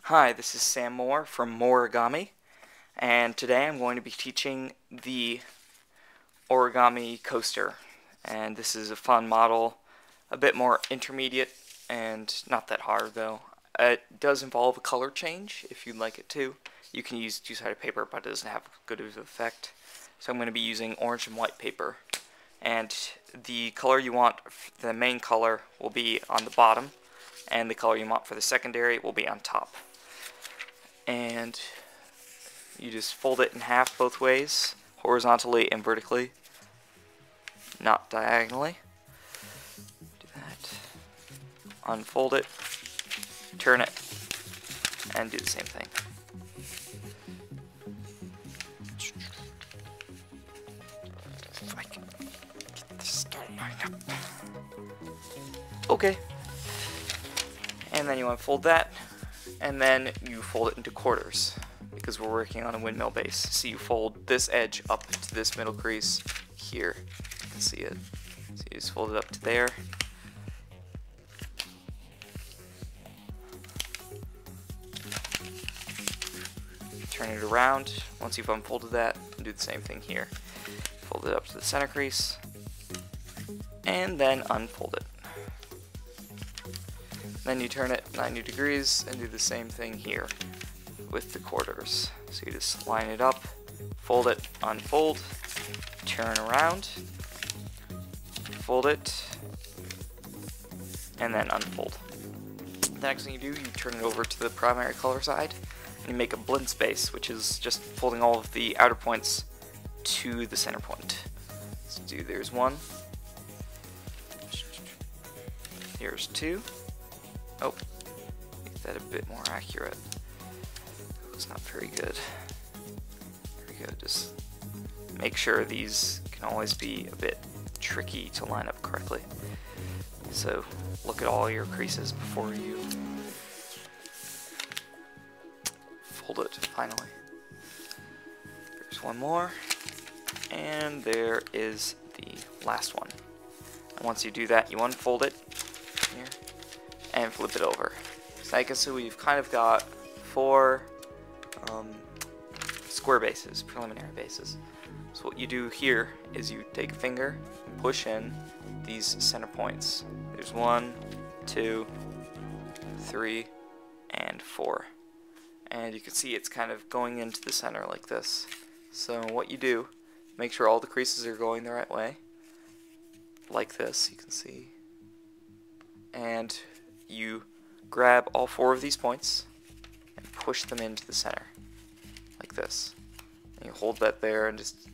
Hi, this is Sam Moore from Origami, and today I'm going to be teaching the Origami Coaster. And this is a fun model, a bit more intermediate, and not that hard though. It does involve a color change if you'd like it to. You can use two-sided paper, but it doesn't have good of an effect. So I'm going to be using orange and white paper. And the color you want, the main color, will be on the bottom, and the color you want for the secondary will be on top. And you just fold it in half both ways, horizontally and vertically, not diagonally. Do that. Unfold it, turn it, and do the same thing. If I can get this started lined up. Okay. And then you unfold that, and then you fold it into quarters, because we're working on a windmill base. So you fold this edge up to this middle crease here. You can see it. So you just fold it up to there. Turn it around. Once you've unfolded that, do the same thing here. Fold it up to the center crease, and then unfold it. Then you turn it 90 degrees and do the same thing here with the quarters. So you just line it up, fold it, unfold, turn around, fold it, and then unfold. The next thing you do, you turn it over to the primary color side, and you make a blend space, which is just folding all of the outer points to the center point. So there's one, here's two. Oh, make that a bit more accurate. It's not very good. There we go. Just make sure these can always be a bit tricky to line up correctly. So look at all your creases before you fold it finally. There's one more, and there is the last one. And once you do that, you unfold it here and flip it over. So I can see we've kind of got four square bases, preliminary bases. So what you do here is you take a finger, push in these center points. There's 1, 2, 3, and 4. And you can see it's kind of going into the center like this. So what you do, make sure all the creases are going the right way, like this, you can see. And you grab all 4 of these points and push them into the center, like this. And you hold that there and just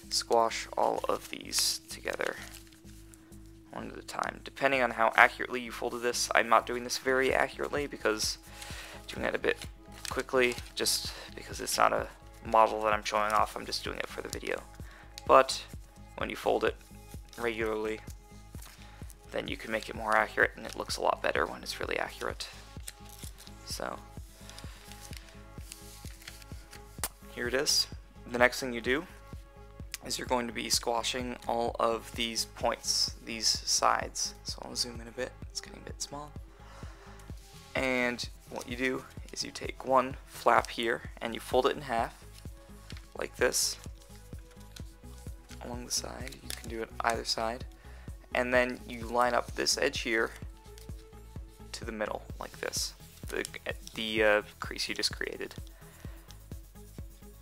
squash all of these together, one at a time. Depending on how accurately you folded this, I'm not doing this very accurately because doing that a bit quickly, just because it's not a model that I'm showing off, I'm just doing it for the video. But when you fold it regularly, then you can make it more accurate, and it looks a lot better when it's really accurate. So here it is. The next thing you do is you're going to be squashing all of these points, these sides. So I'll zoom in a bit, it's getting a bit small. And what you do is you take one flap here and you fold it in half, like this, along the side. You can do it either side. And then you line up this edge here to the middle, like this, the crease you just created.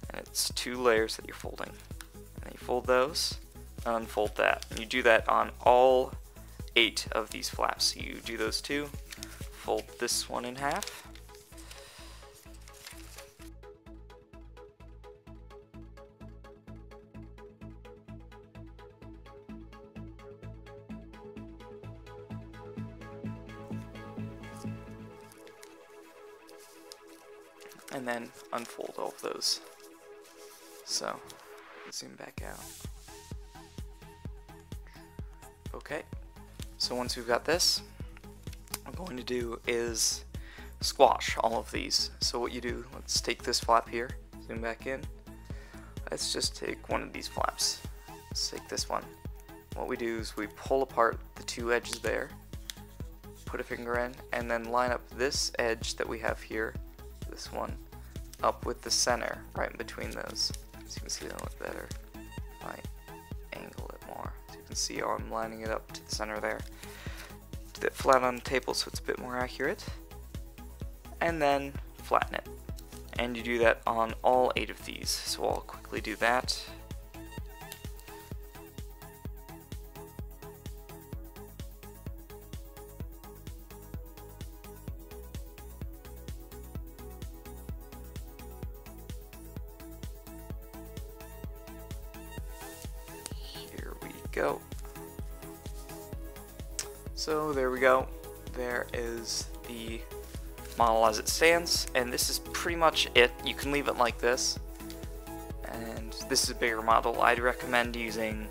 And it's 2 layers that you're folding. And then you fold those, and unfold that. And you do that on all 8 of these flaps. So you do those 2, fold this one in half, and then unfold all of those. So, zoom back out. Okay, so once we've got this, what I'm going to do is squash all of these. So what you do, let's take this flap here, zoom back in. Let's just take one of these flaps. Let's take this one. What we do is we pull apart the 2 edges there, put a finger in, and then line up this edge that we have here, this one, up with the center, right in between those. So you can see that a little better. I angle it more, so you can see how I'm lining it up to the center there. Do that flat on the table so it's a bit more accurate. And then flatten it. And you do that on all 8 of these, so I'll quickly do that. Here we go. So there we go. There is the model as it stands, and this is pretty much it. You can leave it like this, and this is a bigger model. I'd recommend using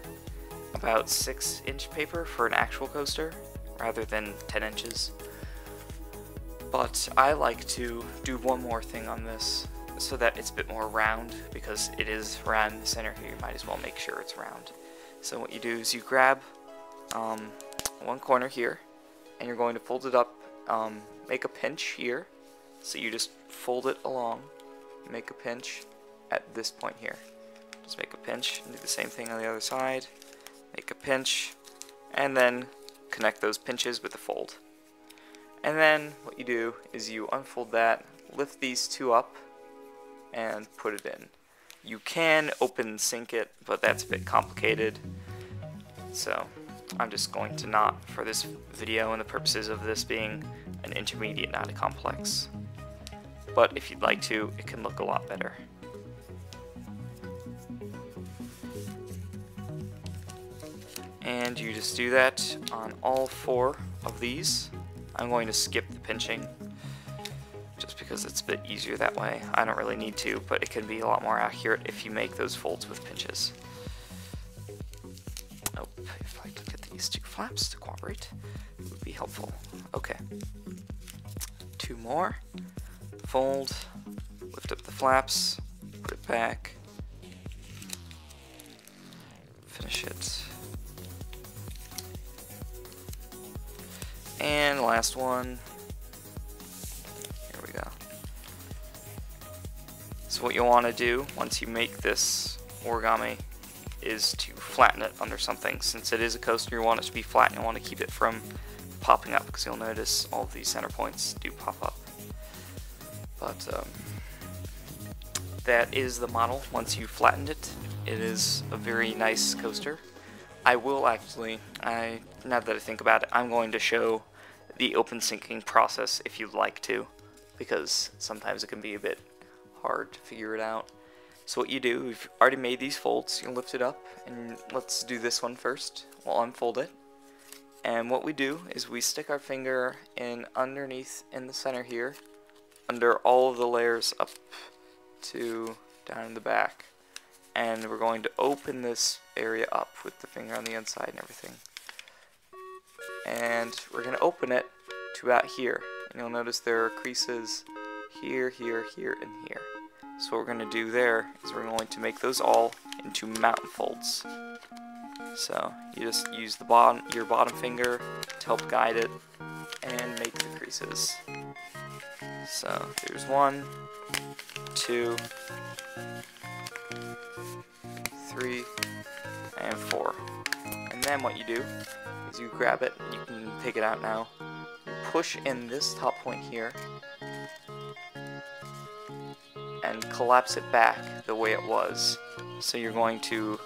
about 6-inch paper for an actual coaster rather than 10 inches. But I like to do one more thing on this so that it's a bit more round, because it is round in the center here. You might as well make sure it's round. So what you do is you grab one corner here, and you're going to fold it up, make a pinch here, so you just fold it along, make a pinch at this point here. Just make a pinch and do the same thing on the other side, make a pinch, and then connect those pinches with the fold. And then what you do is you unfold that, lift these 2 up, and put it in. You can open sync it, but that's a bit complicated, so I'm just going to not for this video and the purposes of this being an intermediate, not a complex. But if you'd like to, it can look a lot better. And you just do that on all 4 of these. I'm going to skip the pinching, just because it's a bit easier that way. I don't really need to, but it can be a lot more accurate if you make those folds with pinches. Oh, if I could get these 2 flaps to cooperate, it would be helpful. Okay. 2 more. Fold, lift up the flaps, put it back, finish it. And last one. Here we go. So what you'll want to do once you make this origami is to flatten it under something. Since it is a coaster, you want it to be flat, and you want to keep it from popping up, because you'll notice all of these center points do pop up. But that is the model. Once you've flattened it, it is a very nice coaster. I will actually, now that I think about it, I'm going to show the open syncing process if you'd like to, because sometimes it can be a bit hard to figure it out. So what you do, you've already made these folds, you lift it up, and let's do this one first. We'll unfold it. And what we do is we stick our finger in underneath in the center here, under all of the layers up to down in the back. And we're going to open this area up with the finger on the inside and everything. And we're going to open it to about here. And you'll notice there are creases here, here, here, and here. So what we're going to do there is we're going to make those all into mountain folds. So you just use your bottom finger to help guide it and make the creases. So there's 1, 2, 3, and 4. And then what you do is you grab it, you can take it out now, you push in this top point here, and collapse it back the way it was. So you're going to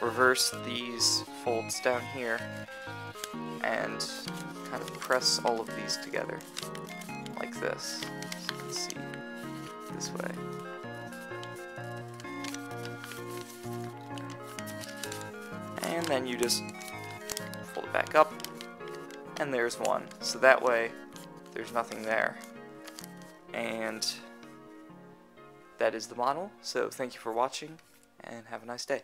reverse these folds down here and kind of press all of these together like this, so you can see this way. And then you just fold it back up, and there's one. So that way there's nothing there. And that is the model. So thank you for watching, and have a nice day.